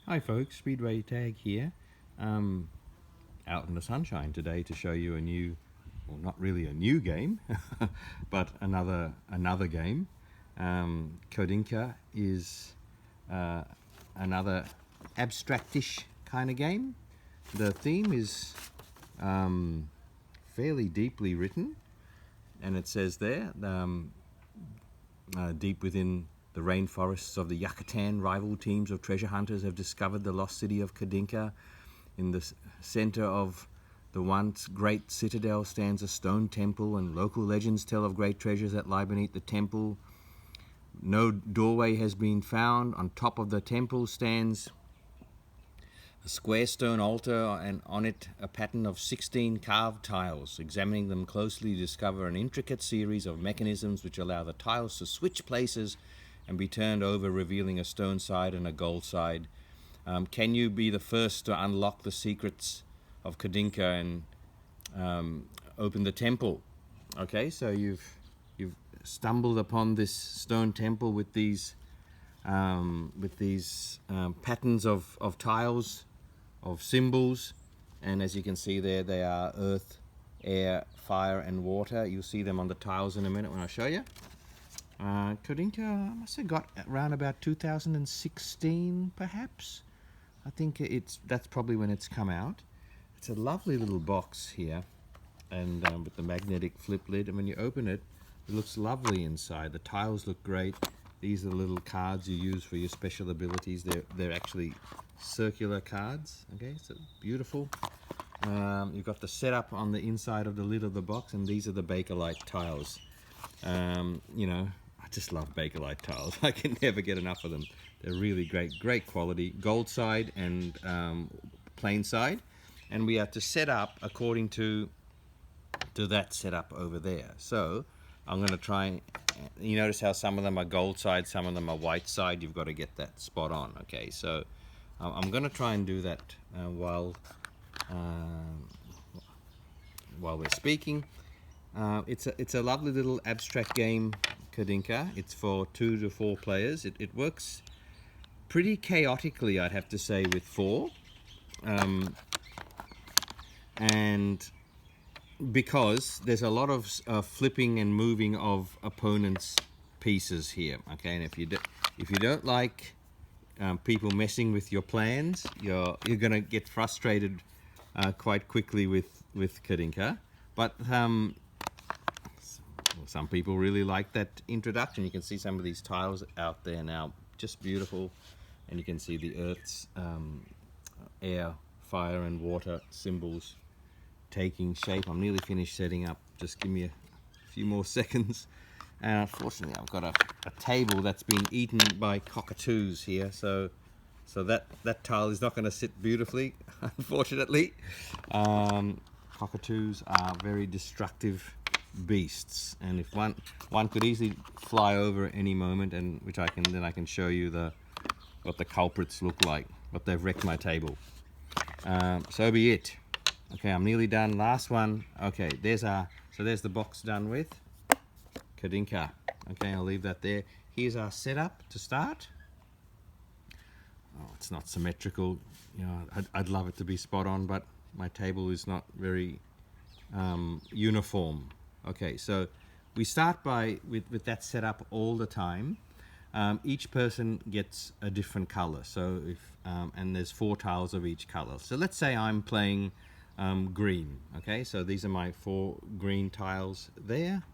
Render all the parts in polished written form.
Hi folks, Speedway Tag here. Out in the sunshine today to show you a new, well, not really a new game, but another game. Codinca is another abstractish kind of game. The theme is fairly deeply written, and it says there, deep within the rainforests of the Yucatan, rival teams of treasure hunters have discovered the lost city of Codinca. In the center of the once great citadel stands a stone temple, and local legends tell of great treasures that lie beneath the temple. No doorway has been found. On top of the temple stands a square stone altar, and on it a pattern of 16 carved tiles. Examining them closely, you discover an intricate series of mechanisms which allow the tiles to switch places and be turned over, revealing a stone side and a gold side. Can you be the first to unlock the secrets of Codinca and open the temple? Okay, so you've stumbled upon this stone temple with these patterns of tiles, of symbols, and as you can see there, they are earth, air, fire, and water. You'll see them on the tiles in a minute when I show you. Codinca must have got around about 2016, perhaps. I think that's probably when it's come out. It's a lovely little box here, and with the magnetic flip lid, and when you open it, it looks lovely inside. The tiles look great. These are the little cards you use for your special abilities. They're actually circular cards. Okay, so beautiful. You've got the setup on the inside of the lid of the box, and these are the Bakelite tiles. You know, I just love Bakelite tiles. I can never get enough of them. They're really great quality. Gold side and plain side. And we have to set up according to that setup over there. So I'm going to try, you notice how some of them are gold side, some of them are white side. You've got to get that spot on. Okay, so I'm going to try and do that while we're speaking. It's a lovely little abstract game, Codinca. It's for 2 to 4 players. It works pretty chaotically, I'd have to say, with 4. And because there's a lot of flipping and moving of opponents' pieces here. Okay, and if you don't like people messing with your plans, you're gonna get frustrated quite quickly with Codinca. But some people really like that introduction. You can see some of these tiles out there now, just beautiful, and you can see the Earth's air, fire, and water symbols taking shape. I'm nearly finished setting up. Just give me a few more seconds. And unfortunately, I've got a table that's been eaten by cockatoos here, so that tile is not going to sit beautifully, unfortunately. Cockatoos are very destructive beasts, and if one could easily fly over at any moment, and then I can show you what the culprits look like, what they've wrecked my table. So be it. Okay, I'm nearly done. Last one. Okay, there's the box done with Codinca. Okay, I'll leave that there. Here's our setup to start. Oh, it's not symmetrical. You know, I'd love it to be spot on, but my table is not very uniform. Okay, so we start with that setup all the time. Each person gets a different color. So and there's 4 tiles of each color. So let's say I'm playing green. Okay, so these are my 4 green tiles there,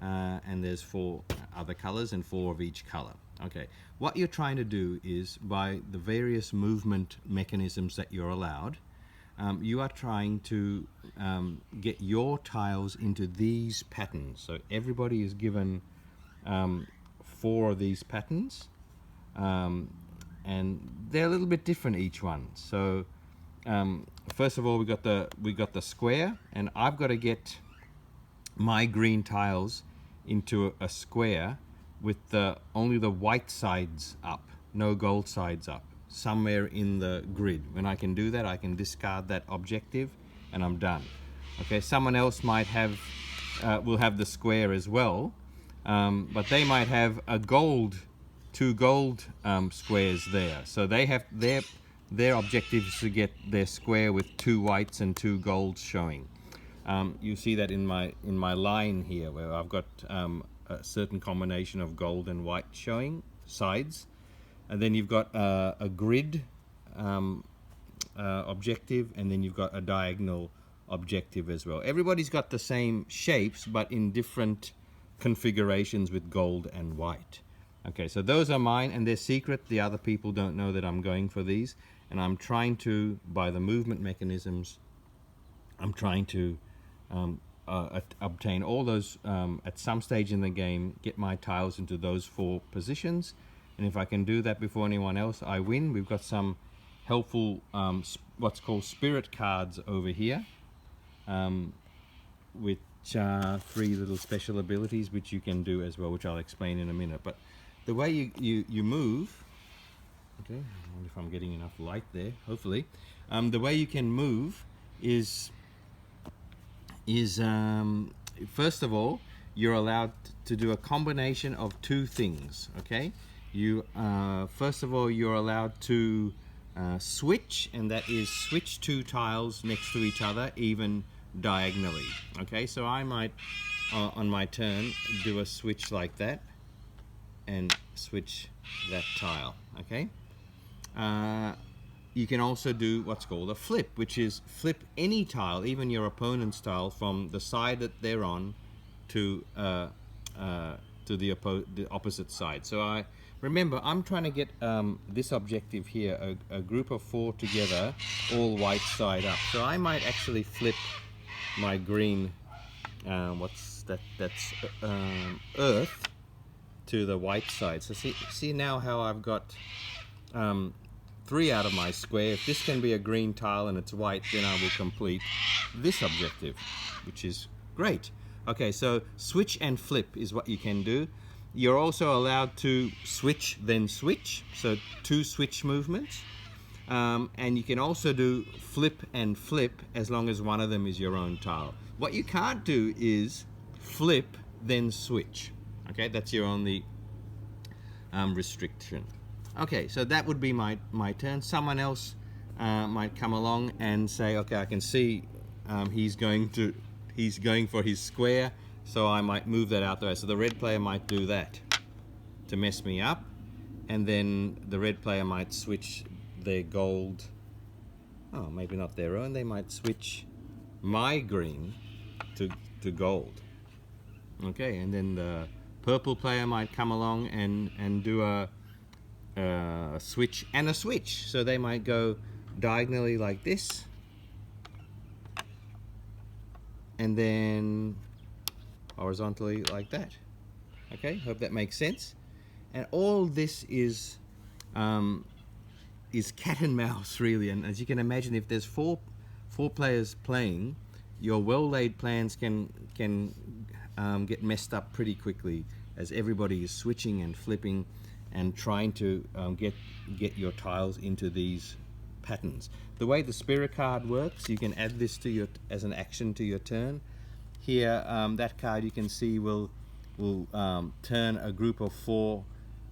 and there's 4 other colors and 4 of each color. Okay, what you're trying to do is, by the various movement mechanisms that you're allowed, you are trying to get your tiles into these patterns. So everybody is given 4 of these patterns, and they're a little bit different each one. So first of all, we got the square, and I've got to get my green tiles into a square with only the white sides up, no gold sides up, somewhere in the grid. When I can do that, I can discard that objective, and I'm done. Okay, someone else might have will have the square as well, but they might have 2 gold squares there. So they have their objective is to get their square with 2 whites and 2 golds showing. You see that in my line here, where I've got a certain combination of gold and white showing sides, and then you've got a grid objective, and then you've got a diagonal objective as well. Everybody's got the same shapes, but in different configurations with gold and white. Okay, so those are mine, and they're secret. The other people don't know that I'm going for these, and I'm trying to, by the movement mechanisms, I'm trying to obtain all those, at some stage in the game, get my tiles into those 4 positions, and if I can do that before anyone else, I win. We've got some helpful what's called spirit cards over here, which are 3 little special abilities which you can do as well, which I'll explain in a minute. But the way you move, okay, I wonder if I'm getting enough light there, hopefully. The way you can move is first of all, you're allowed to do a combination of 2 things, okay? First of all, you're allowed to switch, and that is switch 2 tiles next to each other, even diagonally. Okay, so I might, on my turn, do a switch like that, and switch that tile, okay? You can also do what's called a flip, which is flip any tile, even your opponent's tile, from the side that they're on to the opposite side. So remember, I'm trying to get this objective here, a group of 4 together, all white side up. So I might actually flip my green, that's earth, to the white side. So see now how I've got 3 out of my square. If this can be a green tile and it's white, then I will complete this objective, which is great. Okay, so switch and flip is what you can do. You're also allowed to switch, then switch, so 2 switch movements. And you can also do flip and flip as long as one of them is your own tile. What you can't do is flip, then switch. Okay, that's your only restriction. Okay, so that would be my turn. Someone else might come along and say, okay, I can see he's going for his square, so I might move that out the way. So the red player might do that to mess me up, and then the red player might switch their gold, oh, maybe not their own, they might switch my green to gold. Okay, and then the purple player might come along and do a switch and a switch. So they might go diagonally like this, and then horizontally like that. Okay, hope that makes sense. And all this is cat and mouse, really. And as you can imagine, if there's four players playing, your well-laid plans can get messed up pretty quickly, as everybody is switching and flipping and trying to get your tiles into these patterns. The way the spirit card works, you can add this to as an action to your turn. Here, that card you can see will turn a group of 4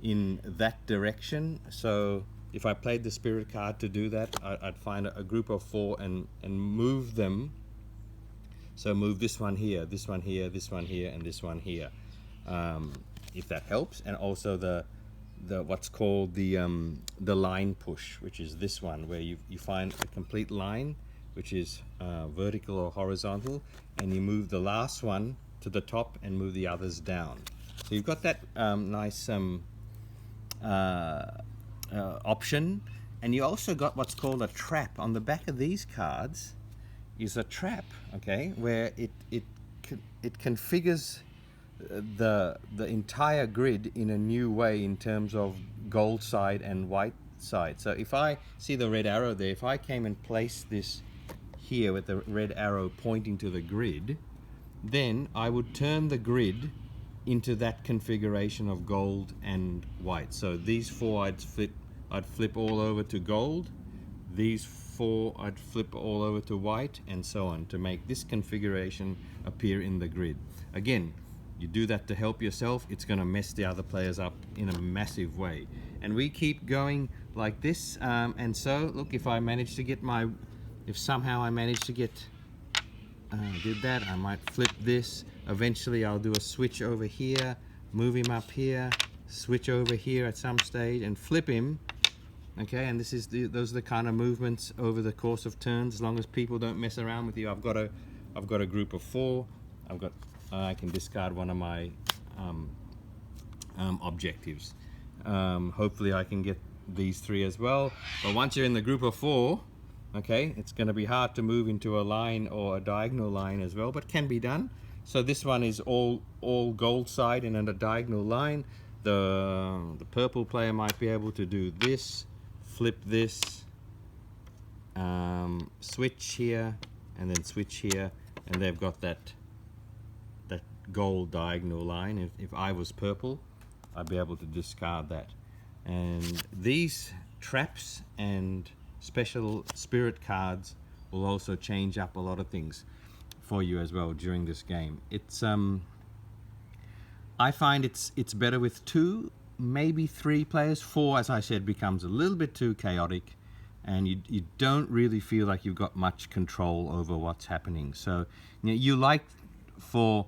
in that direction. So if I played the spirit card to do that, I'd find a group of 4 and move them. So move this one here, this one here, this one here, and this one here, if that helps. And also the what's called the line push, which is this one, where you find a complete line, which is vertical or horizontal, and you move the last one to the top and move the others down. So you've got that nice option, and you also got what's called a trap. On the back of these cards is a trap, okay, where it configures the entire grid in a new way in terms of gold side and white side. So if I see the red arrow there, if I came and placed this here with the red arrow pointing to the grid, then I would turn the grid into that configuration of gold and white. So these 4 I'd flip all over to gold, these 4 I'd flip all over to white, and so on, to make this configuration appear in the grid. Again, you do that to help yourself, it's going to mess the other players up in a massive way. And we keep going like this. And so look, if I manage to get my, if somehow I manage to get, did that, I might flip this. Eventually I'll do a switch over here, move him up here, switch over here at some stage and flip him. Okay, and this is those are the kind of movements over the course of turns, as long as people don't mess around with you. I've got a group of 4. I can discard one of my objectives. Hopefully I can get these 3 as well. But once you're in the group of 4, okay, it's going to be hard to move into a line or a diagonal line as well, but can be done. So this one is all gold side and a diagonal line. The purple player might be able to do this, flip this, switch here, and then switch here, and they've got that gold diagonal line. If I was purple, I'd be able to discard that. And these traps and special spirit cards will also change up a lot of things for you as well during this game. It's I find it's better with 2, maybe 3 players. 4, as I said, becomes a little bit too chaotic, and you don't really feel like you've got much control over what's happening. So you like for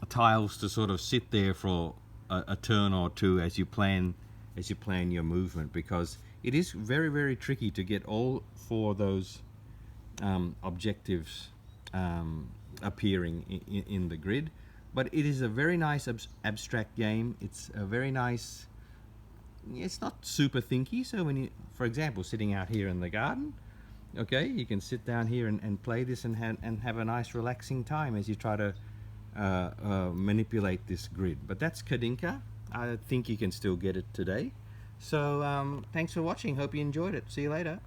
tiles to sort of sit there for a turn or 2 as you plan your movement, because it is very, very tricky to get all 4 of those objectives appearing in the grid. But it is a very nice abstract game. It's a very nice, it's not super thinky. So when you, for example, sitting out here in the garden, okay, you can sit down here and play this and have a nice relaxing time as you try to manipulate this grid. But that's Codinca. I think you can still get it today. So thanks for watching. Hope you enjoyed it. See you later.